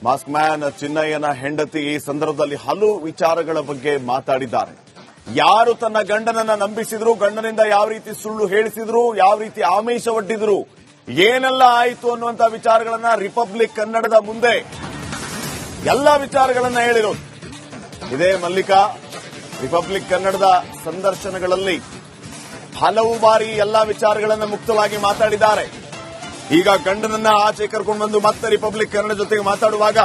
Mask man ಚಿನ್ನಯ್ಯನ ಹೆಂಡತಿ ಈ ಸಂದರ್ಭದಲ್ಲಿ ಹಲವು ವಿಚಾರಗಳ ಬಗ್ಗೆ ಮಾತಾಡಿದ್ದಾರೆ. ಯಾರು ತನ್ನ ಗಂಡನನ್ನ ನಂಬಿಸಿದ್ರು, ಗಂಡನಿಂದ ಯಾವ ರೀತಿ ಸುಳ್ಳು ಹೇಳಿಸಿದ್ರು, ಯಾವ ರೀತಿ ಆಮಿಷ ಒಡ್ಡಿದ್ರು, ಏನೆಲ್ಲ ಆಯಿತು ಅನ್ನುವಂತ ವಿಚಾರಗಳನ್ನ ರಿಪಬ್ಲಿಕ್ ಕನ್ನಡದ ಮುಂದೆ ಎಲ್ಲ ವಿಚಾರಗಳನ್ನ ಹೇಳಿರೋದು. ಇದೇ ಮಲ್ಲಿಕಾ ರಿಪಬ್ಲಿಕ್ ಕನ್ನಡದ ಸಂದರ್ಶನಗಳಲ್ಲಿ ಹಲವು ಬಾರಿ ಎಲ್ಲಾ ವಿಚಾರಗಳನ್ನ ಮುಕ್ತವಾಗಿ ಮಾತಾಡಿದ್ದಾರೆ. ಈಗ ಗಂಡನನ್ನ ಆಚೆ ಕರ್ಕೊಂಡು ಬಂದು ಮತ್ತೆ ರಿಪಬ್ಲಿಕ್ ಕನ್ನಡ ಜೊತೆಗೆ ಮಾತಾಡುವಾಗ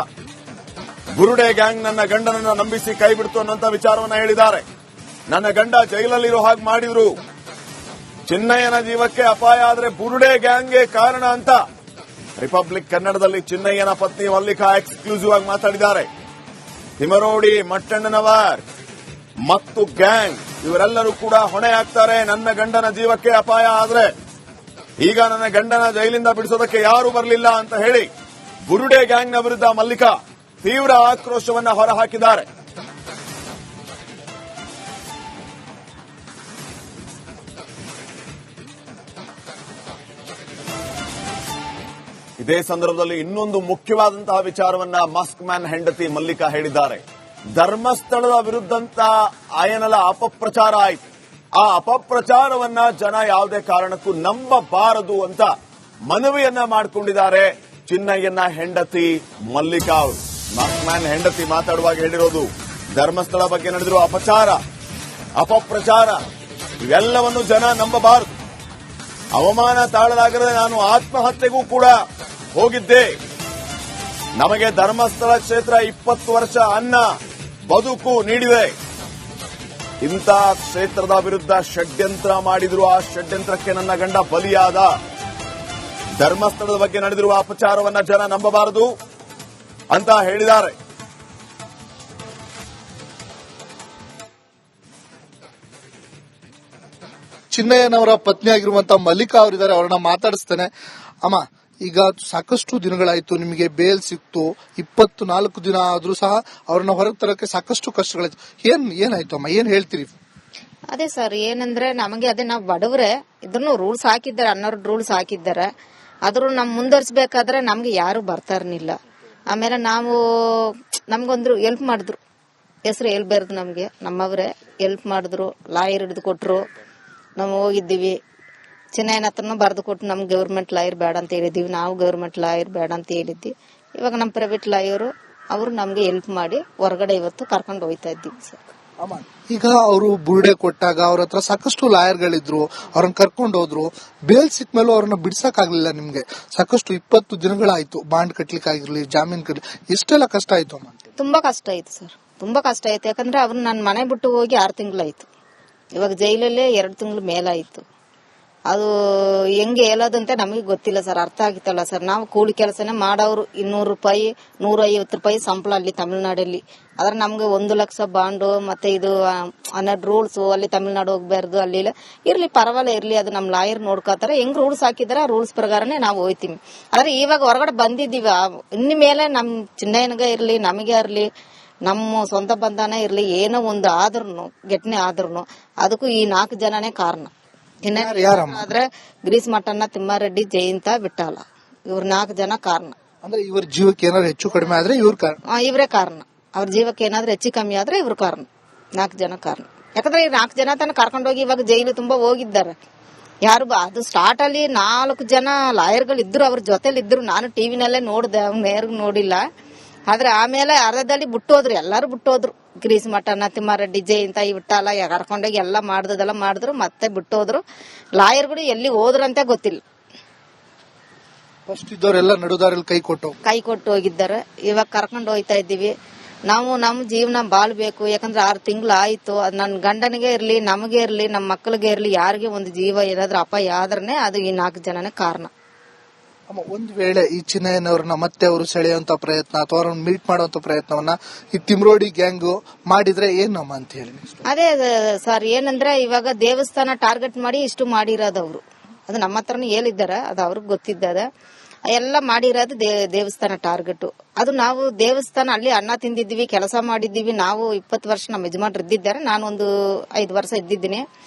ಬುರುಡೆ ಗ್ಯಾಂಗ್ ನನ್ನ ಗಂಡನನ್ನ ನಂಬಿಸಿ ಕೈ ಬಿಡ್ತು ಅನ್ನುವಂತ ವಿಚಾರವನ್ನ ಹೇಳಿದ್ದಾರೆ. ನನ್ನ ಗಂಡ ಜೈಲಲ್ಲಿರೋ ಹಾಗೆ ಮಾಡಿದ್ರು, ಚಿನ್ನಯ್ಯನ ಜೀವಕ್ಕೆ ಅಪಾಯ ಆದ್ರೆ ಬುರುಡೆ ಗ್ಯಾಂಗ್ಗೆ ಕಾರಣ ಅಂತ ರಿಪಬ್ಲಿಕ್ ಕನ್ನಡದಲ್ಲಿ ಚಿನ್ನಯ್ಯನ ಪತ್ನಿ ಮಲ್ಲಿಕಾ ಎಕ್ಸ್ಕ್ಲೂಸಿವ್ ಆಗಿ ಮಾತಾಡಿದ್ದಾರೆ. ತಿಮರೋಡಿ, ಮಟ್ಟಣ್ಣನವರ್ ಮತ್ತು ಗ್ಯಾಂಗ್ ಇವರೆಲ್ಲರೂ ಕೂಡ ಹೊಣೆ ಆಗ್ತಾರೆ ನನ್ನ ಗಂಡನ ಜೀವಕ್ಕೆ ಅಪಾಯ ಆದ್ರೆ. ಈಗ ನನ್ನ ಗಂಡನ ಜೈಲಿಂದ ಬಿಡಿಸೋದಕ್ಕೆ ಯಾರೂ ಬರಲಿಲ್ಲ ಅಂತ ಹೇಳಿ ಬುರುಡೆ ಗ್ಯಾಂಗ್ನ ವಿರುದ್ಧ ಮಲ್ಲಿಕಾ ತೀವ್ರ ಆಕ್ರೋಶವನ್ನ ಹೊರಹಾಕಿದ್ದಾರೆ. ಇದೇ ಸಂದರ್ಭದಲ್ಲಿ ಇನ್ನೊಂದು ಮುಖ್ಯವಾದಂತಹ ವಿಚಾರವನ್ನ ಮಾಸ್ಕ್ ಮ್ಯಾನ್ ಹೆಂಡತಿ ಮಲ್ಲಿಕಾ ಹೇಳಿದ್ದಾರೆ. ಧರ್ಮಸ್ಥಳದ ವಿರುದ್ಧಂತ ಆಯನಲ ಅಪಪ್ರಚಾರ ಆಯಿತು. ಆ ಅಪಪ್ರಚಾರವನ್ನ ಜನ ಯಾವುದೇ ಕಾರಣಕ್ಕೂ ನಂಬಬಾರದು ಅಂತ ಮನವಿಯನ್ನ ಮಾಡಿಕೊಂಡಿದ್ದಾರೆ ಚಿನ್ನಯ್ಯನ ಹೆಂಡತಿ ಮಲ್ಲಿಕಾ ಅವರು. ಮಾಸ್ಕ್ ಮ್ಯಾನ್ ಹೆಂಡತಿ ಮಾತಾಡುವಾಗ ಹೇಳಿರೋದು ಧರ್ಮಸ್ಥಳ ಬಗ್ಗೆ ನಡೆದಿರುವ ಅಪಪ್ರಚಾರ ಇವೆಲ್ಲವನ್ನು ಜನ ನಂಬಬಾರದು. ಅವಮಾನ ತಾಳಲಾಗದೆ ನಾನು ಆತ್ಮಹತ್ಯೆಗೂ ಕೂಡ ಹೋಗಿದ್ದೆ. ನಮಗೆ ಧರ್ಮಸ್ಥಳ ಕ್ಷೇತ್ರ 20 ವರ್ಷ ಅನ್ನ ಬದುಕು ನೀಡಿದೆ. ಇಂಥ ಕ್ಷೇತ್ರದ ವಿರುದ್ಧ ಷಡ್ಯಂತ್ರ ಮಾಡಿದ್ರು, ಆ ಷಡ್ಯಂತ್ರಕ್ಕೆ ನನ್ನ ಗಂಡ ಬಲಿಯಾದ. ಧರ್ಮಸ್ಥಳದ ಬಗ್ಗೆ ನಡೆದಿರುವ ಅಪಚಾರವನ್ನ ಜನ ನಂಬಬಾರದು ಅಂತ ಹೇಳಿದ್ದಾರೆ. ಚಿನ್ನಯ್ಯನವರ ಪತ್ನಿಯಾಗಿರುವಂತಹ ಮಲ್ಲಿಕಾ ಅವರಿದ್ದಾರೆ, ಅವರನ್ನ ಮಾತಾಡಿಸ್ತೇನೆ. ಅಮ್ಮ, ಈಗ ಸಾಕಷ್ಟು ದಿನಗಳಾಯ್ತು, ನಿಮಗೆ ಬೇಲ್ ಸಿಕ್ತು, 24 ದಿನ ಆದ್ರೂ ಸಹ ಅವ್ರನ್ನ ಹೊರಗೆ ತರಕ್ಕೆ ಸಾಕಷ್ಟು ಕಷ್ಟಗಳಾಯ್ತು. ಏನಾಯ್ತು ಅಮ್ಮ, ಏನ್ ಹೇಳ್ತೀರಿ? ಅದೇ ಸರ್, ಏನಂದ್ರೆ ನಮಗೆ ಅದೇ ನಾವು ಬಡವ್ರೆ, ಇದನ್ನು ರೂಲ್ಸ್ ಹಾಕಿದ್ದಾರೆ, 12 ರೂಲ್ಸ್ ಹಾಕಿದ್ದಾರೆ. ಆದ್ರೂ ನಮ್ ಮುಂದುವರ್ಸ್ಬೇಕಾದ್ರೆ ನಮ್ಗೆ ಯಾರು ಬರ್ತಾ ಇರ್ಲಿಲ್ಲ. ಆಮೇಲೆ ನಮ್ಗೊಂದ್ರು ಹೆಲ್ಪ್ ಮಾಡಿದ್ರು, ಹೆಸರು ಹೇಳ್ಬಾರ್ದು, ನಮ್ಗೆ ನಮ್ಮವ್ರೆ ಹೆಲ್ಪ್ ಮಾಡಿದ್ರು, ಲಾಯರ್ ಹಿಡಿದು ಕೊಟ್ರು. ನಾವು ಹೋಗಿದ್ದೀವಿ, ಚಿನ್ನಯ್ಯನ ಹತ್ರನೂ ಬರೆದು ಕೊಟ್ಟು ನಮ್ಗೆ ಗೌರ್ಮೆಂಟ್ ಲಾಯರ್ ಬೇಡ ಅಂತ ಹೇಳಿದ್ದೀವಿ. ನಾವು ಗೌರ್ಮೆಂಟ್ ಲಾಯರ್ ಬೇಡ ಅಂತ ಹೇಳಿದ್ವಿ. ಇವಾಗ ನಮ್ಮ ಪ್ರೈವೇಟ್ ಲಾಯರು ಅವರು ನಮ್ಗೆ ಹೆಲ್ಪ್ ಮಾಡಿ ಹೊರಗಡೆ ಇವತ್ತು ಕರ್ಕೊಂಡು ಹೋಗ್ತಾ ಇದ್ದೀವಿ ಸರ್. ಈಗ ಅವರು ಬುರುಡೆ ಕೊಟ್ಟಾಗ ಅವ್ರ ಹತ್ರ ಸಾಕಷ್ಟು ಲಾಯರ್ಗಳಿದ್ರು, ಅವ್ರನ್ನ ಕರ್ಕೊಂಡು ಹೋದ್ರು. ಬೇಲ್ ಸಿಕ್ಕ ಮೇಲೂ ಅವ್ರನ್ನ ಬಿಡ್ಸಕ್ ಆಗ್ಲಿಲ್ಲ ನಿಮ್ಗೆ. ಸಾಕಷ್ಟು 20 ದಿನಗಳಾಯ್ತು, ಬಾಂಡ್ ಕಟ್ಲಿಕ್ಕಾಗಿರ್ಲಿ, ಜಾಮೀನ್ ಕಟ್ಲಿ, ಎಷ್ಟೆಲ್ಲ ಕಷ್ಟ ಆಯ್ತು ಅಮ್ಮ? ತುಂಬಾ ಕಷ್ಟ ಆಯ್ತು ಸರ್, ತುಂಬಾ ಕಷ್ಟ ಆಯ್ತು. ಯಾಕಂದ್ರೆ ಅವ್ರು ನನ್ನ ಮನೆ ಬಿಟ್ಟು ಹೋಗಿ 6 ತಿಂಗಳಾಯ್ತು. ಇವಾಗ ಜೈಲಲ್ಲೇ 2 ತಿಂಗಳು ಮೇಲಾಯ್ತು. ಅದು ಹೆಂಗೆ ಹೇಳೋದಂತ ನಮಗೆ ಗೊತ್ತಿಲ್ಲ ಸರ್, ಅರ್ಥ ಆಗಿತ್ತಲ್ಲ ಸರ್. ನಾವು ಕೂಲಿ ಕೆಲಸನೇ ಮಾಡೋರು, 200 ರೂಪಾಯಿ 150 ರೂಪಾಯಿ ಸಂಬಳ ಅಲ್ಲಿ ತಮಿಳ್ನಾಡಲ್ಲಿ. ಆದ್ರೆ ನಮ್ಗೆ 1 ಲಕ್ಷ ಬಾಂಡು ಮತ್ತೆ ಇದು 12 ರೂಲ್ಸ್, ಅಲ್ಲಿ ತಮಿಳ್ನಾಡು ಹೋಗ್ಬಾರ್ದು, ಅಲ್ಲಿ ಇರ್ಲಿ ಪರವಾಗಿಲ್ಲ ಇರ್ಲಿ, ಅದು ನಮ್ ಲಾಯರ್ ನೋಡ್ಕೋತಾರೆ. ಹೆಂಗ್ ರೂಲ್ಸ್ ಹಾಕಿದಾರೆ ಆ ರೂಲ್ಸ್ ಪ್ರಕಾರನೇ ನಾವು ಹೋಯ್ತೀವಿ. ಆದ್ರೆ ಇವಾಗ ಹೊರಗಡೆ ಬಂದಿದ್ದೀವಿ, ಇನ್ನು ಮೇಲೆ ನಮ್ ಚಿನ್ನಯ್ಯನಿಗೆ ಇರ್ಲಿ, ನಮಗೆ ಇರ್ಲಿ, ನಮ್ಮ ಸ್ವಂತ ಬಂಧನ ಇರ್ಲಿ, ಏನೋ ಒಂದು ಆದ್ರೂ ಘಟನೆ ಆದ್ರೂ ಅದಕ್ಕೂ ಈ 4 ಜನನೇ ಕಾರಣ. ಆದ್ರೆ ಗಿರೀಶ್ ಮಟ್ಟಣ್ಣ, ತಿಮ್ಮಾರೆಡ್ಡಿ, ಜಯಂತ, ವಿಠಾಲ, ಇವ್ರ 4 ಜನ ಕಾರಣ. ಅಂದ್ರೆ ಇವ್ರ ಜೀವಕ್ಕೆ ಏನಾದ್ರು ಹೆಚ್ಚು ಕಡಿಮೆ ಆದ್ರೆ ಇವರೇ ಕಾರಣ. ಅವ್ರ ಜೀವಕ್ಕೆ ಏನಾದ್ರು ಹೆಚ್ಚು ಕಮ್ಮಿ ಆದ್ರೆ ಇವ್ರ ಕಾರಣ. 4 ಜನ ಕಾರಣ. ಯಾಕಂದ್ರೆ 4 ಜನ ತನ ಕರ್ಕೊಂಡೋಗಿ ಇವಾಗ ಜೈಲು ತುಂಬಾ ಹೋಗಿದ್ದಾರೆ. ಯಾರು ಅದು ಸ್ಟಾರ್ಟ್ ಅಲ್ಲಿ 4 ಜನ ಲಾಯರ್ಗಳು ಇದ್ರು, ಅವ್ರ ಜೊತೆಲಿ ಇದ್ರು. ನಾನು ಟಿವಿನಲ್ಲೇ ನೋಡ್ದೆ, ನೇರ್ಗ್ ನೋಡಿಲ್ಲ. ಆದ್ರೆ ಆಮೇಲೆ ಅರ್ಧದಲ್ಲಿ ಬಿಟ್ಟೋದ್ರು, ಎಲ್ಲಾರು ಬಿಟ್ಟೋದ್ರು. ಗಿರೀಶ್ ಮಠನ, ತಿಮ್ಮಾರೆಡ್ಡಿ, ಜಯಂತ, ಈ ವಿಠಾಲ ಕರ್ಕೊಂಡೋಗಿ ಎಲ್ಲ ಮಾಡಿದ್ರು, ಮತ್ತೆ ಬಿಟ್ಟೋದ್ರು. ಲಾಯರ್ಗಳು ಎಲ್ಲಿ ಹೋದ್ರಂತೆ ಗೊತ್ತಿಲ್ಲ. ಫಸ್ಟ್ ಇದ್ದವರೆಲ್ಲ ನಡುದಾರಲ್ಲಿ ಕೈ ಕೊಟ್ಟು ಹೋಗಿದ್ದಾರೆ. ಇವಾಗ ಕರ್ಕೊಂಡು ಹೋಯ್ತಾ ಇದ್ದೀವಿ. ನಾವು ನಮ್ಮ ಜೀವನ ಬಾಳ್ಬೇಕು. ಯಾಕಂದ್ರೆ 6 ತಿಂಗಳು ಆಯ್ತು. ನನ್ನ ಗಂಡನಿಗೆ ಇರ್ಲಿ, ನಮಗೆ ಇರ್ಲಿ, ನಮ್ಮ ಮಕ್ಕಳಿಗೆ ಇರ್ಲಿ, ಯಾರಿಗೆ ಒಂದು ಜೀವ ಏನಾದ್ರೂ ಅಪಾಯ ಆದ್ರೆ ಅದು ಈ 4 ಜನನೇ ಕಾರಣ. ಒಂದ್ ವೇಳೆ ಈ ಚಿನ್ನಯ್ಯನವ್ರನ್ನ ಮತ್ತೆ ಅವರು ಸೆಳೆಯುವಂತ ಪ್ರಯತ್ನ ಅಥವಾ ಅವ್ರನ್ನ ಮೀಟ್ ಮಾಡುವಂತ ಪ್ರಯತ್ನವನ್ನ ಈ ತಿಮ್ರೋಡಿ ಗ್ಯಾಂಗ್ ಮಾಡಿದ್ರೆ ಏನಮ್ಮ ಅಂತ ಹೇಳಿ? ಅದೇ ಸರ್, ಏನಂದ್ರೆ ಇವಾಗ ದೇವಸ್ಥಾನ ಟಾರ್ಗೆಟ್ ಮಾಡಿ ಇಷ್ಟು ಮಾಡಿರೋದವ್ರು. ಅದು ನಮ್ಮ ಹತ್ರನೂ ಹೇಳಿದ್ದಾರೆ, ಅದು ಅವ್ರಿಗೆ ಗೊತ್ತಿದ್ದಾರೆ. ಎಲ್ಲ ಮಾಡಿರೋದು ದೇವಸ್ಥಾನ ಟಾರ್ಗೆಟ್. ಅದು ನಾವು ದೇವಸ್ಥಾನ ಅಲ್ಲಿ ಅನ್ನ ತಿಂದಿದ್ದೀವಿ, ಕೆಲಸ ಮಾಡಿದ್ದೀವಿ. ನಾವು 20 ವರ್ಷ ನಮ್ಮ ಯಜಮಾನ್ರು ಇದ್ದಿದ್ದಾರೆ, ನಾನು ಒಂದು 5 ವರ್ಷ ಇದ್ದಿದ್ದೀನಿ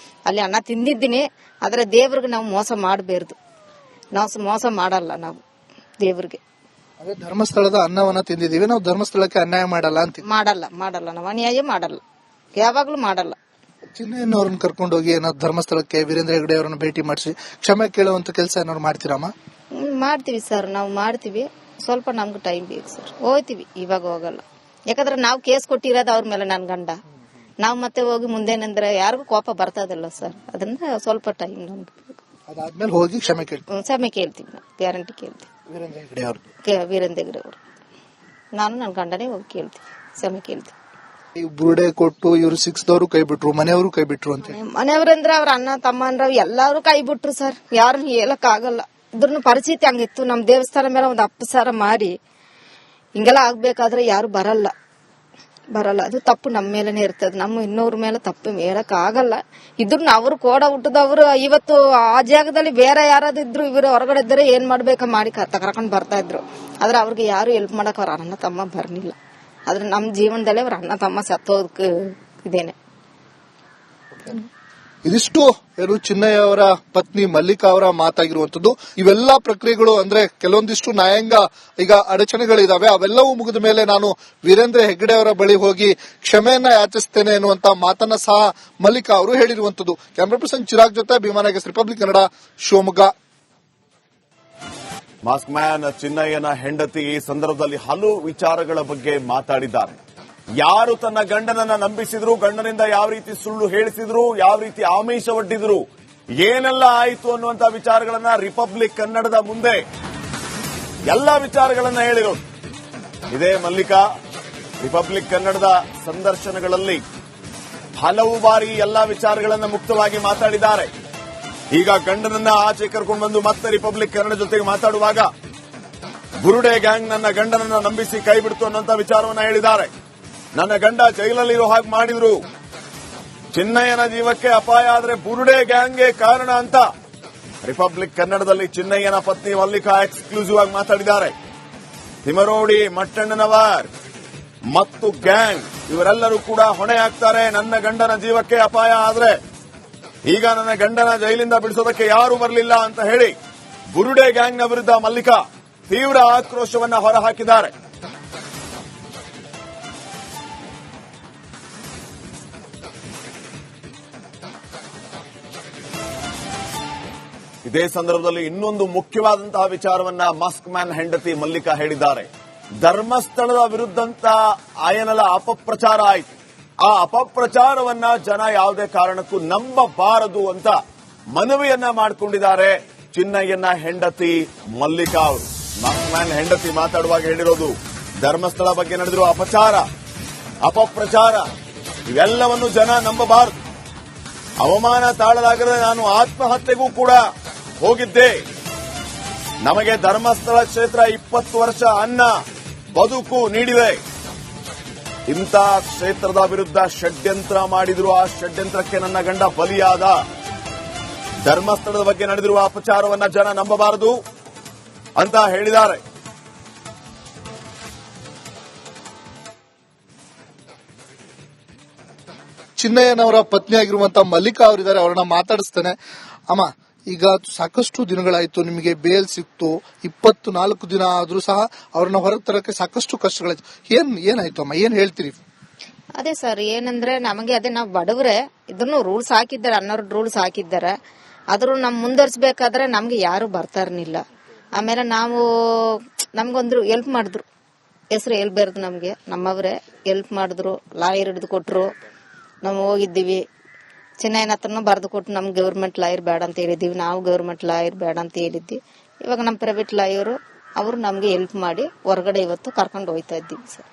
ಅಲ್ಲಿ, ಅನ್ನ ತಿಂದಿದ್ದೀನಿ. ಆದ್ರೆ ದೇವ್ರಿಗೆ ನಾವು ಮೋಸ ಮಾಡಬಾರ್ದು. ನಾವು ಮೋಸ ಮಾಡಲ್ಲ ನಾವು ದೇವ್ರಿಗೆ. ಅದೇ ಧರ್ಮಸ್ಥಳದ ಅನ್ನವನ್ನ ತಿಂದಿದೀವಿ, ನಾವು ಧರ್ಮಸ್ಥಳಕ್ಕೆ ಅನ್ಯಾಯ ಮಾಡಲ್ಲ ಅಂತ. ಮಾಡಲ್ಲ ನಾವು ಅನ್ಯಾಯ ಮಾಡಲ್ಲ, ಯಾವಾಗ್ಲೂ ಮಾಡಲ್ಲ. ಚಿನ್ನಯ್ಯನವ್ರನ್ನ ಕರ್ಕೊಂಡು ಹೋಗಿ ಏನಾದ್ರು ಧರ್ಮಸ್ಥಳಕ್ಕೆ ವೀರೇಂದ್ರ ಹೆಗ್ಗಡೆ ಅವರನ್ನ ಭೇಟಿ ಮಾಡಿಸಿ ಕ್ಷಮೆ ಕೇಳುವಂತ ಕೆಲಸ ಏನಾದ್ರು ಮಾಡ್ತೀರಮ್ಮ? ಮಾಡ್ತೀವಿ ಸರ್, ನಾವು ಮಾಡ್ತೀವಿ. ಸ್ವಲ್ಪ ನಮ್ಗೆ ಟೈಮ್ ಬೇಕು ಸರ್, ಹೋಗ್ತೀವಿ, ಇವಾಗ ಹೋಗಲ್ಲ. ಯಾಕಂದ್ರೆ ನಾವು ಕೇಸ್ ಕೊಟ್ಟಿರೋದು ಅವ್ರ ಮೇಲೆ, ನನ್ ಗಂಡ. ನಾವು ಮತ್ತೆ ಹೋಗಿ ಮುಂದೇನಂದ್ರೆ ಯಾರಿಗೂ ಕೋಪ ಬರ್ತದಲ್ಲ ಸರ್, ಅದರಿಂದ ಸ್ವಲ್ಪ ಟೈಮ್ ನಮ್ಗೆ ಬೇಕು. ಅದಾದ್ಮೇಲೆ ಹೋಗಿ ಕ್ಷಮೆ ಕೇಳ್ತೀವಿ ನಾವು, ಗ್ಯಾರಂಟಿ ಕೇಳ್ತೀವಿ. ವೀರೇಂದ್ರ ಹೆಗ್ಗಡೆ ಅವರು ನಾನು ನನ್ನ ಗಂಡನೇ ಹೋಗಿ ಕೇಳ್ತೀವಿ, ಕ್ಷಮೆ ಕೇಳ್ತೀವಿ. ಈ ಬುರುಡೆ ಕೊಟ್ಟು ಇವ್ರು ಸಿಕ್ಸ್ದವರು ಕೈ ಬಿಟ್ರು, ಮನೆಯವರು ಕೈ ಬಿಟ್ರು ಅಂತ. ಮನೆಯವ್ರಂದ್ರೆ ಅವ್ರ ಅಣ್ಣ ತಮ್ಮ ಅಂದ್ರ ಎಲ್ಲಾರು ಕೈ ಬಿಟ್ರು ಸರ್, ಯಾರನ್ನ ಹೇಳಕ್ ಆಗಲ್ಲ. ಇದ್ರ ಪರಿಸ್ಥಿತಿ ಹಂಗಿತ್ತು. ನಮ್ ದೇವಸ್ಥಾನ ಮೇಲೆ ಒಂದು ಅಪ್ಪಸಾರ ಮಾರಿ ಹಿಂಗೆಲ್ಲ ಆಗ್ಬೇಕಾದ್ರೆ ಯಾರು ಬರಲ್ಲ. ಅದು ತಪ್ಪು ನಮ್ಮ ಮೇಲೆನೆ ಇರ್ತದೆ, ನಮ್ಮ ಇನ್ನೊವ್ರ ಮೇಲೆ ತಪ್ಪು ಹೇಳಕ್ ಆಗಲ್ಲ. ಇದ್ರೂ ಅವ್ರು ಕೋಡ ಹುಟ್ಟದವ್ರು ಇವತ್ತು ಆ ಜಾಗದಲ್ಲಿ ಬೇರೆ ಯಾರಾದಿದ್ರು ಇವರು ಹೊರಗಡೆ ಇದ್ರೆ ಏನ್ ಮಾಡ್ಬೇಕ ಮಾಡಿ ಕರ್ಕೊಂಡ್ ಬರ್ತಾ ಇದ್ರು. ಆದ್ರೆ ಅವ್ರಿಗೆ ಯಾರು ಹೆಲ್ಪ್ ಮಾಡಕ್ ಅವ್ರ ಅಣ್ಣ ತಮ್ಮ ಬರ್ಲಿಲ್ಲ. ಆದ್ರೆ ನಮ್ ಜೀವನದಲ್ಲೇ ಅವ್ರ ಅಣ್ಣ ತಮ್ಮ ಸತ್ತೋದಕ್ ಇದೇನೆ. ಇದಿಷ್ಟು ಏನು ಚಿನ್ನಯ್ಯ ಅವರ ಪತ್ನಿ ಮಲ್ಲಿಕಾ ಅವರ ಮಾತಾಗಿರುವಂತದ್ದು. ಇವೆಲ್ಲಾ ಪ್ರಕ್ರಿಯೆಗಳು ಅಂದ್ರೆ ಕೆಲವೊಂದಿಷ್ಟು ನ್ಯಾಯಾಂಗ ಈಗ ಅಡಚಣೆಗಳಿದಾವೆ, ಅವೆಲ್ಲವೂ ಮುಗಿದ ಮೇಲೆ ನಾನು ವೀರೇಂದ್ರ ಹೆಗ್ಗಡೆ ಅವರ ಬಳಿ ಹೋಗಿ ಕ್ಷಮೆಯನ್ನ ಯಾಚಿಸ್ತೇನೆ ಎನ್ನುವಂತ ಮಾತನ್ನ ಸಹ ಮಲ್ಲಿಕಾ ಅವರು ಹೇಳಿರುವಂತದ್ದು. ಕ್ಯಾಮರಾ ಪರ್ಸನ್ ಚಿರಾಗ್ ಜೊತೆ Bhimanagesh, republic Kannada, Shivamogga. Mask man ಚಿನ್ನಯ್ಯನ ಹೆಂಡತಿ ಈ ಸಂದರ್ಭದಲ್ಲಿ ಹಲವು ವಿಚಾರಗಳ ಬಗ್ಗೆ ಮಾತಾಡಿದ್ದಾರೆ. ಯಾರು ತನ್ನ ಗಂಡನನ್ನ ನಂಬಿಸಿದ್ರು, ಗಂಡನಿಂದ ಯಾವ ರೀತಿ ಸುಳ್ಳು ಹೇಳಿಸಿದ್ರು, ಯಾವ ರೀತಿ ಆಮಿಷ ಒಡ್ಡಿದ್ರು, ಏನೆಲ್ಲ ಆಯಿತು ಅನ್ನುವಂತ ವಿಚಾರಗಳನ್ನ ರಿಪಬ್ಲಿಕ್ ಕನ್ನಡದ ಮುಂದೆ ಎಲ್ಲ ವಿಚಾರಗಳನ್ನ ಹೇಳಿರೋದು ಇದೇ ಮಲ್ಲಿಕಾ. ರಿಪಬ್ಲಿಕ್ ಕನ್ನಡದ ಸಂದರ್ಶನಗಳಲ್ಲಿ ಹಲವು ಬಾರಿ ಎಲ್ಲಾ ವಿಚಾರಗಳನ್ನ ಮುಕ್ತವಾಗಿ ಮಾತಾಡಿದ್ದಾರೆ. ಈಗ ಗಂಡನನ್ನ ಆಚೆ ಕರ್ಕೊಂಡು ಬಂದು ಮತ್ತೆ ರಿಪಬ್ಲಿಕ್ ಕನ್ನಡ ಜೊತೆಗೆ ಮಾತಾಡುವಾಗ ಬುರುಡೆ ಗ್ಯಾಂಗ್ ನನ್ನ ಗಂಡನನ್ನ ನಂಬಿಸಿ ಕೈ ಬಿಡ್ತು ಅನ್ನುವಂತ ವಿಚಾರವನ್ನ ಹೇಳಿದ್ದಾರೆ. ನನ್ನ ಗಂಡ ಜೈಲಲ್ಲಿರೋ ಹಾಗೆ ಮಾಡಿದ್ರು, ಚಿನ್ನಯ್ಯನ ಜೀವಕ್ಕೆ ಅಪಾಯ ಆದ್ರೆ ಬುರುಡೆ ಗ್ಯಾಂಗ್ಗೆ ಕಾರಣ ಅಂತ ರಿಪಬ್ಲಿಕ್ ಕನ್ನಡದಲ್ಲಿ ಚಿನ್ನಯ್ಯನ ಪತ್ನಿ ಮಲ್ಲಿಕಾ ಎಕ್ಸ್ಕ್ಲೂಸಿವ್ ಆಗಿ ಮಾತಾಡಿದ್ದಾರೆ. ತಿಮರೋಡಿ, ಮಟ್ಟಣ್ಣನವರ್ ಮತ್ತು ಗ್ಯಾಂಗ್ ಇವರೆಲ್ಲರೂ ಕೂಡ ಹೊಣೆ ಆಗ್ತಾರೆ ನನ್ನ ಗಂಡನ ಜೀವಕ್ಕೆ ಅಪಾಯ ಆದ್ರೆ. ಈಗ ನನ್ನ ಗಂಡನ ಜೈಲಿಂದ ಬಿಡಿಸೋದಕ್ಕೆ ಯಾರೂ ಬರಲಿಲ್ಲ ಅಂತ ಹೇಳಿ ಬುರುಡೆ ಗ್ಯಾಂಗ್ನ ವಿರುದ್ಧ ಮಲ್ಲಿಕಾ ತೀವ್ರ ಆಕ್ರೋಶವನ್ನ ಹೊರಹಾಕಿದ್ದಾರೆ. ಇದೇ ಸಂದರ್ಭದಲ್ಲಿ ಇನ್ನೊಂದು ಮುಖ್ಯವಾದಂತಹ ವಿಚಾರವನ್ನ ಮಾಸ್ಕ್ ಮ್ಯಾನ್ ಹೆಂಡತಿ ಮಲ್ಲಿಕಾ ಹೇಳಿದ್ದಾರೆ. ಧರ್ಮಸ್ಥಳದ ವಿರುದ್ಧಂತ ಆಯನಲ ಅಪಪ್ರಚಾರ ಆಯಿತು. ಆ ಅಪಪ್ರಚಾರವನ್ನ ಜನ ಯಾವುದೇ ಕಾರಣಕ್ಕೂ ನಂಬಬಾರದು ಅಂತ ಮನವಿಯನ್ನ ಮಾಡಿಕೊಂಡಿದ್ದಾರೆ ಚಿನ್ನಯ್ಯನ ಹೆಂಡತಿ ಮಲ್ಲಿಕಾ ಅವರು. ಮಾಸ್ಕ್ ಮ್ಯಾನ್ ಹೆಂಡತಿ ಮಾತಾಡುವಾಗ ಹೇಳಿರೋದು ಧರ್ಮಸ್ಥಳ ಬಗ್ಗೆ ನಡೆದಿರುವ ಅಪಪ್ರಚಾರ ಇವೆಲ್ಲವನ್ನು ಜನ ನಂಬಬಾರದು. ಅವಮಾನ ತಾಳಲಾಗದೆ ನಾನು ಆತ್ಮಹತ್ಯೆಗೂ ಕೂಡ ಹೋಗಿದ್ದೆ. ನಮಗೆ ಧರ್ಮಸ್ಥಳ ಕ್ಷೇತ್ರ 20 ವರ್ಷ ಅನ್ನ ಬದುಕು ನೀಡಿದೆ. ಇಂಥ ಕ್ಷೇತ್ರದ ವಿರುದ್ಧ ಷಡ್ಯಂತ್ರ ಮಾಡಿದ್ರು, ಆ ಷಡ್ಯಂತ್ರಕ್ಕೆ ನನ್ನ ಗಂಡ ಬಲಿಯಾದ. ಧರ್ಮಸ್ಥಳದ ಬಗ್ಗೆ ನಡೆದಿರುವ ಅಪಚಾರವನ್ನ ಜನ ನಂಬಬಾರದು ಅಂತ ಹೇಳಿದ್ದಾರೆ. ಚಿನ್ನಯ್ಯನವರ ಪತ್ನಿಯಾಗಿರುವಂತಹ ಮಲ್ಲಿಕಾ ಅವರಿದ್ದಾರೆ, ಅವರನ್ನ ಮಾತಾಡಿಸ್ತೇನೆ. ಅಮ್ಮ, ಈಗ ಸಾಕಷ್ಟು ದಿನಗಳಾಯ್ತು, ನಿಮಗೆ ಬೇಲ್ ಸಿಕ್ತು, 24 ದಿನ ಆದ್ರೂ ಸಹ ಅವ್ರನ್ನ ಹೊರಗೆ ತರಕ್ಕೆ ಸಾಕಷ್ಟು ಕಷ್ಟಗಳಾಯ್ತು. ಏನಾಯ್ತು ಅಮ್ಮ, ಏನ್ ಹೇಳ್ತೀರಿ? ಅದೇ ಸರ್, ಏನಂದ್ರೆ ನಮಗೆ ಅದೇ ನಾವು ಬಡವ್ರೆ, ಇದನ್ನು ರೂಲ್ಸ್ ಹಾಕಿದ್ದಾರೆ, ಅನ್ನೋರು ರೂಲ್ಸ್ ಹಾಕಿದ್ದಾರೆ. ಆದ್ರೂ ನಮ್ ಮುಂದುವರ್ಸ್ಬೇಕಾದ್ರೆ ನಮ್ಗೆ ಯಾರು ಬರ್ತಾ ಇರ್ಲಿಲ್ಲ. ಆಮೇಲೆ ನಮ್ಗೊಂದ್ರು ಹೆಲ್ಪ್ ಮಾಡಿದ್ರು, ಹೆಸರು ಹೇಳ್ಬಾರ್ದು, ನಮ್ಗೆ ನಮ್ಮವ್ರೆ ಹೆಲ್ಪ್ ಮಾಡಿದ್ರು, ಲಾಯರ್ ಹಿಡಿದು ಕೊಟ್ರು. ನಾವು ಹೋಗಿದ್ದೀವಿ, ಚಿನ್ನಯ್ಯನ ಹತ್ರನೂ ಬರೆದು ಕೊಟ್ಟು ನಮ್ಗೆ ಗೌರ್ಮೆಂಟ್ ಲಾಯರ್ ಬೇಡ ಅಂತ ಹೇಳಿದ್ದೀವಿ, ನಾವು ಗೌರ್ಮೆಂಟ್ ಲಾಯರ್ ಬೇಡ ಅಂತ ಹೇಳಿದ್ವಿ. ಇವಾಗ ನಮ್ಮ ಪ್ರೈವೇಟ್ ಲಾಯರು ಅವರು ನಮ್ಗೆ ಹೆಲ್ಪ್ ಮಾಡಿ ಹೊರಗಡೆ ಇವತ್ತು ಕರ್ಕೊಂಡು ಹೋಗ್ತಾ ಇದ್ದೀವಿ ಸರ್.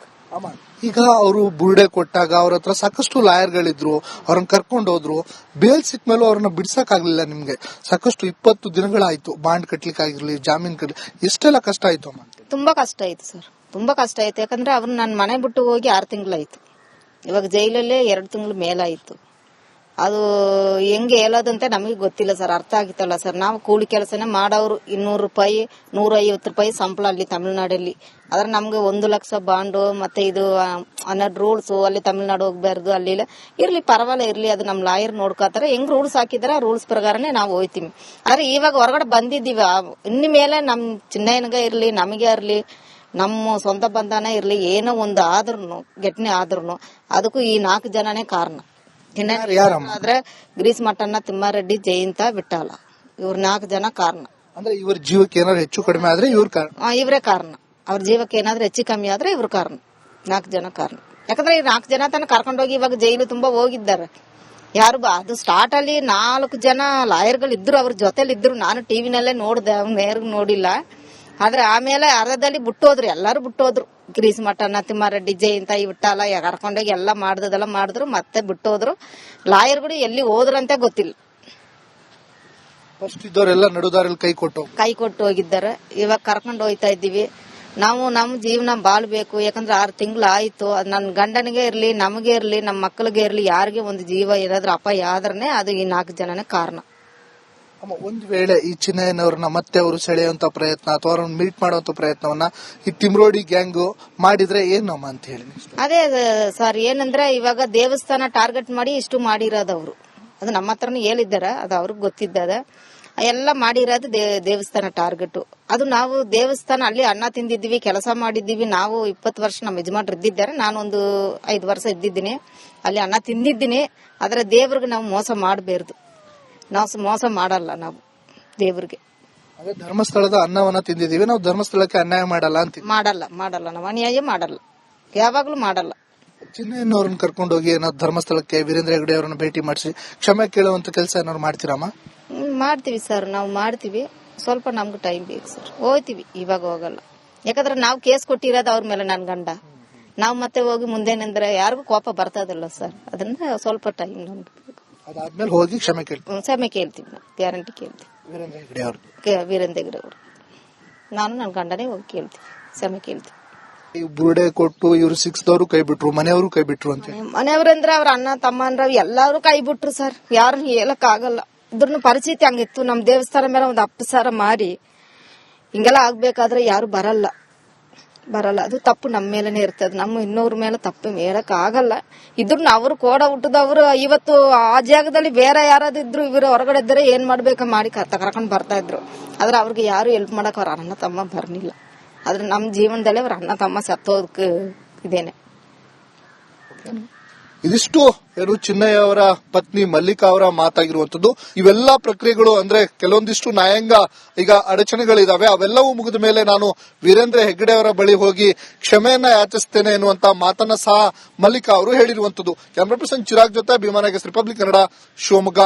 ಈಗ ಅವರು ಬುರುಡೆ ಕೊಟ್ಟಾಗ ಅವ್ರ ಹತ್ರ ಸಾಕಷ್ಟು ಲಾಯರ್ಗಳಿದ್ರು, ಅವ್ರನ್ನ ಕರ್ಕೊಂಡು ಹೋದ್ರು. ಬೇಲ್ ಸಿಕ್ಕ ಮೇಲೂ ಅವ್ರನ್ನ ಬಿಡ್ಸಕ್ಕಾಗ್ಲಿಲ್ಲ ನಿಮ್ಗೆ. ಸಾಕಷ್ಟು 20 ದಿನಗಳಾಯ್ತು, ಬಾಂಡ್ ಕಟ್ಲಿಕ್ಕಾಗಿರ್ಲಿ, ಜಾಮೀನ್ ಕಟ್ಲಿ, ಎಷ್ಟೆಲ್ಲ ಕಷ್ಟ ಆಯ್ತು ಅಮ್ಮ? ತುಂಬಾ ಕಷ್ಟ ಆಯ್ತು ಸರ್, ತುಂಬಾ ಕಷ್ಟ ಆಯ್ತು. ಯಾಕಂದ್ರೆ ಅವ್ರು ನನ್ನ ಮನೆ ಬಿಟ್ಟು ಹೋಗಿ 6 ತಿಂಗಳಾಯ್ತು. ಇವಾಗ ಜೈಲಲ್ಲೇ 2 ತಿಂಗಳು ಮೇಲಾಯ್ತು. ಅದು ಹೆಂಗೆ ಹೇಳೋದಂತ ನಮಗೆ ಗೊತ್ತಿಲ್ಲ ಸರ್, ಅರ್ಥ ಆಗಿತ್ತಲ್ಲ ಸರ್. ನಾವು ಕೂಲಿ ಕೆಲಸನೇ ಮಾಡೋರು, 200 ರೂಪಾಯಿ 150 ರೂಪಾಯಿ ಸಂಬಳ ಅಲ್ಲಿ ತಮಿಳ್ನಾಡಲ್ಲಿ. ಆದ್ರೆ ನಮ್ಗೆ 1 ಲಕ್ಷ ಬಾಂಡು ಮತ್ತೆ ಇದು 12 ರೂಲ್ಸ್, ಅಲ್ಲಿ ತಮಿಳ್ನಾಡು ಹೋಗ್ಬಾರ್ದು, ಅಲ್ಲಿ ಇರ್ಲಿ ಪರವಾಗಿಲ್ಲ ಇರ್ಲಿ, ಅದು ನಮ್ ಲಾಯರ್ ನೋಡ್ಕೋತಾರೆ. ಹೆಂಗ್ ರೂಲ್ಸ್ ಹಾಕಿದಾರೆ ಆ ರೂಲ್ಸ್ ಪ್ರಕಾರನೇ ನಾವು ಹೋಯ್ತೀವಿ. ಆದ್ರೆ ಇವಾಗ ಹೊರಗಡೆ ಬಂದಿದ್ದೀವಿ, ಇನ್ನು ಮೇಲೆ ನಮ್ ಚಿನ್ನಯ್ಯನಿಗೆ ಇರ್ಲಿ ನಮಗೆ ಇರ್ಲಿ ನಮ್ಮ ಸ್ವಂತ ಬಂಧನ ಇರ್ಲಿ ಏನೋ ಒಂದು ಆದ್ರೂ ಘಟನೆ ಆದ್ರೂ ಅದಕ್ಕೂ ಈ 4 ಜನನೇ ಕಾರಣ. ಆದ್ರೆ ಗಿರೀಶ್ ಮಠಣ್ಣ, ತಿಮ್ಮಾರೆಡ್ಡಿ, ಜಯಂತ, ವಿಠ್ಠಲ ಇವ್ರ 4 ಜನ ಕಾರಣ. ಅಂದ್ರೆ ಇವ್ರ ಜೀವಕ್ಕೆ ಏನಾದ್ರು ಹೆಚ್ಚು ಕಡಿಮೆ ಆದ್ರೆ ಇವ್ರ ಕಾರಣ. ಇವರೇ ಕಾರಣ. ಅವ್ರ ಜೀವಕ್ಕೆ ಏನಾದ್ರೂ ಹೆಚ್ಚು ಕಮ್ಮಿ ಆದ್ರೆ ಇವ್ರ ಕಾರಣ. 4 ಜನ ಕಾರಣ. ಯಾಕಂದ್ರೆ ಈ 4 ಜನ ತನ್ನ ಕರ್ಕೊಂಡೋಗಿ ಇವಾಗ ಜೈಲು ತುಂಬಾ ಹೋಗಿದ್ದಾರೆ. ಯಾರು ಅದು ಸ್ಟಾರ್ಟ್ ಅಲ್ಲಿ 4 ಜನ ಲಾಯರ್ಗಳು ಇದ್ರು, ಅವ್ರ ಜೊತೆಲಿ ಇದ್ರು. ನಾನು ಟಿವಿನಲ್ಲೇ ನೋಡ್ದೆ, ಅವ್ನ ನೇರ್ಗ್ ನೋಡಿಲ್ಲ. ಆದ್ರೆ ಆಮೇಲೆ ಅರ್ಧದಲ್ಲಿ ಬಿಟ್ಟೋದ್ರು, ಎಲ್ಲಾರು ಬಿಟ್ಟೋದ್ರು. ಗಿರೀಶ್ ಮಠಣ್ಣ, ತಿಮ್ಮಾರೆಡ್ಡಿ, ಜಯಂತ, ಈ ವಿಠ್ಠಲ ಕರ್ಕೊಂಡೋಗಿ ಎಲ್ಲ ಮಾಡಿದ್ರು, ಮತ್ತೆ ಬಿಟ್ಟೋದ್ರು. ಲಾಯರ್ಗಳು ಎಲ್ಲಿ ಹೋದ್ರಂತೆ ಗೊತ್ತಿಲ್ಲ. ಫಸ್ಟ್ ಇದ್ದವರೆಲ್ಲ ನಡುದಾರಲ್ಲಿ ಕೈ ಕೊಟ್ಟು ಹೋಗಿದ್ದಾರೆ. ಇವಾಗ ಕರ್ಕೊಂಡು ಹೋಯ್ತಾ ಇದ್ದೀವಿ. ನಾವು ನಮ್ಮ ಜೀವನ ಬಾಳ್ಬೇಕು. ಯಾಕಂದ್ರೆ 6 ತಿಂಗಳು ಆಯ್ತು. ನನ್ನ ಗಂಡನಿಗೆ ಇರ್ಲಿ, ನಮಗೆ ಇರ್ಲಿ, ನಮ್ಮ ಮಕ್ಕಳಿಗೆ ಇರ್ಲಿ, ಯಾರಿಗೆ ಒಂದು ಜೀವ ಏನಾದ್ರೂ ಅಪಾಯ ಆದ್ರೆ ಅದು ಈ 4 ಜನನೇ ಕಾರಣ. ಒಂದ್ ವೇಳೆ ಈ ಚಿನ್ನಯ್ಯನವ್ರನ್ನ ಮತ್ತೆ ಅವರು ಸೆಳೆಯುವಂತ ಪ್ರಯತ್ನ ಅಥವಾ ಅವ್ರನ್ನ ಮೀಟ್ ಮಾಡುವಂತ ಪ್ರಯತ್ನವನ್ನ ಈ ತಿಮ್ರೋಡಿ ಗ್ಯಾಂಗ್ ಮಾಡಿದ್ರೆ ಏನಮ್ಮ ಅಂತ ಹೇಳಿ? ಅದೇ ಸರ್, ಏನಂದ್ರೆ ಇವಾಗ ದೇವಸ್ಥಾನ ಟಾರ್ಗೆಟ್ ಮಾಡಿ ಇಷ್ಟು ಮಾಡಿರೋದವ್ರು. ಅದು ನಮ್ಮ ಹತ್ರನೇ ಹೇಳಿದ್ದಾರೆ, ಅದು ಅವ್ರಿಗೆ ಗೊತ್ತಿದ್ದದ. ಎಲ್ಲ ಮಾಡಿರೋದು ದೇವಸ್ಥಾನ ಟಾರ್ಗೆಟ್. ಅದು ನಾವು ದೇವಸ್ಥಾನ ಅಲ್ಲಿ ಅನ್ನ ತಿಂದಿದ್ದೀವಿ, ಕೆಲಸ ಮಾಡಿದ್ದೀವಿ. ನಾವು 20 ವರ್ಷ ನಮ್ಮ ಯಜಮಾನ್ರು ಇದ್ದಿದ್ದಾರೆ, ನಾನೊಂದು 5 ವರ್ಷ ಇದ್ದಿದ್ದೀನಿ. ಅಲ್ಲಿ ಅನ್ನ ತಿಂದಿದ್ದೀನಿ. ಆದ್ರೆ ದೇವ್ರಿಗೆ ನಾವು ಮೋಸ ಮಾಡಬಾರ್ದು. ನಾವು ಮೋಸ ಮಾಡಲ್ಲ ನಾವು ದೇವ್ರಿಗೆ. ಅದೇ ಧರ್ಮಸ್ಥಳದ ಅನ್ನವನ್ನ ತಿಂದಿದ್ದೀವಿ, ನಾವು ಧರ್ಮಸ್ಥಳಕ್ಕೆ ಅನ್ಯಾಯ ಮಾಡಲ್ಲ ಅಂತ. ಮಾಡಲ್ಲ ನಾವು ಅನ್ಯಾಯ ಮಾಡಲ್ಲ, ಯಾವಾಗ್ಲೂ ಮಾಡಲ್ಲ. ಚಿನ್ನಯ್ಯನವ್ರನ್ನ ಕರ್ಕೊಂಡು ಹೋಗಿ ಏನಾದ್ರು ಧರ್ಮಸ್ಥಳಕ್ಕೆ ವೀರೇಂದ್ರ ಹೆಗ್ಗಡೆ ಅವರನ್ನ ಭೇಟಿ ಮಾಡಿಸಿ ಕ್ಷಮೆ ಕೇಳುವಂತ ಕೆಲಸ ಏನಾದ್ರು ಮಾಡ್ತೀರಮ್ಮ? ಮಾಡ್ತೀವಿ ಸರ್, ನಾವು ಮಾಡ್ತೀವಿ. ಸ್ವಲ್ಪ ನಮ್ಗೆ ಟೈಮ್ ಬೇಕು ಸರ್. ಹೋಗ್ತೀವಿ, ಇವಾಗ ಹೋಗಲ್ಲ. ಯಾಕಂದ್ರೆ ನಾವು ಕೇಸ್ ಕೊಟ್ಟಿರೋದು ಅವ್ರ ಮೇಲೆ, ನನ್ ಗಂಡ. ನಾವು ಮತ್ತೆ ಹೋಗಿ ಮುಂದೇನಂದ್ರೆ ಯಾರಿಗೂ ಕೋಪ ಬರ್ತದಿಲ್ಲ ಸರ್. ಅದನ್ನ ಸ್ವಲ್ಪ ಟೈಮ್ ನಮ್ಗೆ ಬೇಕು. ಅದಾದ್ಮೇಲೆ ಹೋಗಿ ಕ್ಷಮೆ ಕೇಳ್ತೀವಿ ನಾವು, ಗ್ಯಾರಂಟಿ ಕೇಳ್ತೀವಿ. ವೀರೇಂದ್ರ ಹೆಗ್ಗಡೆ ಅವರು, ನಾನು ನನ್ನ ಗಂಡನೇ ಹೋಗಿ ಕೇಳ್ತೀವಿ, ಕ್ಷಮೆ ಕೇಳ್ತೀವಿ. ಬುರುಡೆ ಕೊಟ್ಟು ಇವ್ರು ಸಿಕ್ಸ್ದವ್ರು ಕೈ ಬಿಟ್ರು, ಮನೆಯವರು ಕೈ ಬಿಟ್ರು ಅಂತ. ಮನೆಯವ್ರಂದ್ರೆ ಅವ್ರ ಅಣ್ಣ ತಮ್ಮನ್ರ ಎಲ್ಲಾರು ಕೈ ಬಿಟ್ರು ಸರ್. ಯಾರನ್ನ ಹೇಳಕ್ ಆಗಲ್ಲ. ಇದ್ರ ಪರಿಸ್ಥಿತಿ ಹಂಗಿತ್ತು. ನಮ್ ದೇವಸ್ಥಾನ ಮೇಲೆ ಒಂದು ಅಪಸಾರ ಮಾಡಿ ಹಿಂಗೆಲ್ಲ ಆಗ್ಬೇಕಾದ್ರೆ ಯಾರು ಬರಲ್ಲ. ಅದು ತಪ್ಪು ನಮ್ಮ ಮೇಲೆನೆ ಇರ್ತದೆ. ನಮ್ಮ ಇನ್ನೊವ್ರ ಮೇಲೆ ತಪ್ಪು ಹೇಳಕ್ ಆಗಲ್ಲ. ಇದ್ರು ಅವ್ರು ಕೋಡ ಹುಟ್ಟದವ್ರು ಇವತ್ತು ಆ ಜಾಗದಲ್ಲಿ ಬೇರೆ ಯಾರಾದಿದ್ರು ಇವರು ಹೊರಗಡೆ ಇದ್ರೆ ಏನ್ ಮಾಡ್ಬೇಕ ಮಾಡಿ ಕರ್ಕೊಂಡ್ ಬರ್ತಾ ಇದ್ರು. ಆದ್ರೆ ಅವ್ರಿಗೆ ಯಾರು ಹೆಲ್ಪ್ ಮಾಡಕ್ ಅವ್ರ ಅಣ್ಣ ತಮ್ಮ ಬರ್ಲಿಲ್ಲ. ಆದ್ರೆ ನಮ್ ಜೀವನದಲ್ಲಿ ಅವ್ರ ಅಣ್ಣ ತಮ್ಮ ಸತ್ತೋದಕ್ಕೆ ಇದೇನೆ. ಇದಿಷ್ಟು ಏನು ಚಿನ್ನಯ್ಯ ಅವರ ಪತ್ನಿ ಮಲ್ಲಿಕಾ ಅವರ ಮಾತಾಗಿರುವಂತದ್ದು. ಇವೆಲ್ಲಾ ಪ್ರಕ್ರಿಯೆಗಳು ಅಂದ್ರೆ ಕೆಲವೊಂದಿಷ್ಟು ನ್ಯಾಯಾಂಗ ಈಗ ಅಡಚಣೆಗಳಿದಾವೆ. ಅವೆಲ್ಲವೂ ಮುಗಿದ ಮೇಲೆ ನಾನು ವೀರೇಂದ್ರ ಹೆಗ್ಗಡೆ ಅವರ ಬಳಿ ಹೋಗಿ ಕ್ಷಮೆಯನ್ನ ಯಾಚಿಸ್ತೇನೆ ಎನ್ನುವಂತ ಮಾತನ್ನ ಸಹ ಮಲ್ಲಿಕಾ ಅವರು ಹೇಳಿರುವಂತದ್ದು. ಕ್ಯಾಮರಾ ಪರ್ಸನ್ ಚಿರಾಗ್ ಜೊತೆ ಭೀಮಾ ನಾಗೇಶ್, ರಿಪಬ್ಲಿಕ್ ಕನ್ನಡ, ಶಿವಮೊಗ್ಗ.